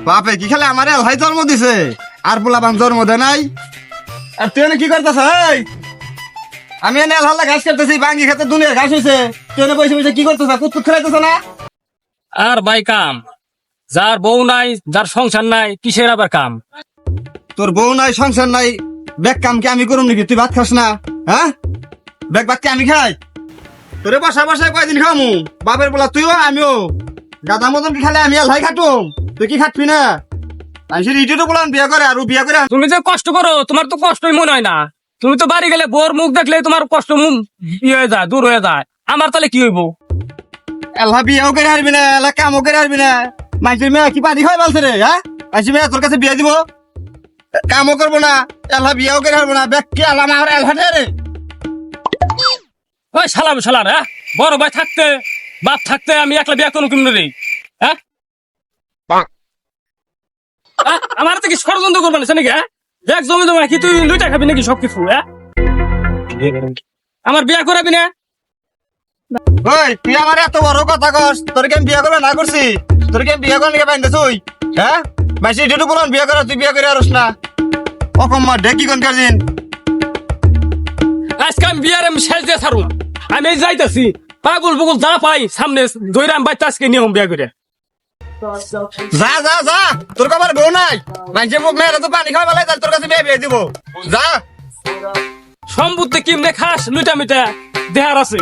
বাপে কি খেলে আমার এলহাই জন্ম দিছে আর পোলাপান জন্ম দেয় নাই। আর তুই এনে কি করতেছ? আমি এনে এলহাল্লা ঘাস খেলতেছি, বাঙ্গি খেতে দুনিয়ার ঘাস হয়েছে, তুই এনে বসে বসে কি করতেছ? কুতকুত খেলাইতেছ না? আর ভাই কাম, যার বউ নাই, যার সংসার নাই, কিসের আবার কাম? তোর বউ নাই, সংসার নাই, ব্যাগ কাম কি আমি করুম নাকি? তুই ভাত খাস না? হ্যাঁ, ব্যাগ ভাত কি আমি খাই? তোরে বসা বসায় কয়দিন খামু? বাপের বলা তুইও আমিও গাদা মতন কি খালে আমি এলহাই খাটুম, তুই কি খাটবি না? মানুষের ইটিও বলান বিয়া করে আর বিয়া করে। তুমি যে কষ্ট করো, তোমার তো কষ্টই মনে হয় না। তুমি তো বাড়ি গেলে বোর মুখ দেখলে তোমার কষ্ট মুখ হয়ে যায়, দূর হয়ে যায়। আমার তাহলে কি হইব? এলহা বিয়াও করে হারবি না, এলা কামও করে হারবি না। মানুষের মেয়ে কি পানি খাওয়াই বলছে রে? হ্যাঁ, মানুষের মেয়ে তোর কাছে বিয়া দিব, কামও করবো না, এলহা বিয়াও করে হারবো না। ব্যাগ কি আলাম আমার এলহা রে? ওই শালার, হ্যাঁ, বড় ভাই থাকতে, বাপ থাকতে আমি একলা বিয়া কোনো কিনে রে? হ্যাঁ, আমার তো কি ষড়যন্ত্র করবে না নাকি? হ্যাঁ, দেখ জমি জমা কি তুই লুইটা খাবি নাকি সবকিছু? হ্যাঁ, আমার বিয়া করাবি না? ওই তুই আমার এত বড় কথা কস, তোর কি আমি বিয়া করবে না করছি? তোর কি আমি বিয়া করে নিয়ে বাইন্দে তুই? হ্যাঁ, মাসি এটু বলুন বিয়া করা, তুই বিয়া করে আরস না অকম্মা ঢেকি কোন কাজিন। আজকে আমি বিয়ার আমি শেষ দিয়ে ছাড়ুম। আমি এই যাইতেছি, পাগল পুগল যা পাই সামনে ধরে আমি বাইতে আজকে নিয়ম বিয়া করে। যা যা যা, তোর কাবার বউ নাই, মানুষের মুখ মেয়েরা তো পানি খাওয়া বেলায় তোর কাছে বিয়ে বিয়ে দিব, যা। সম্পত্তি কিমনে খাস লুইটা মিটা দেহার আছে।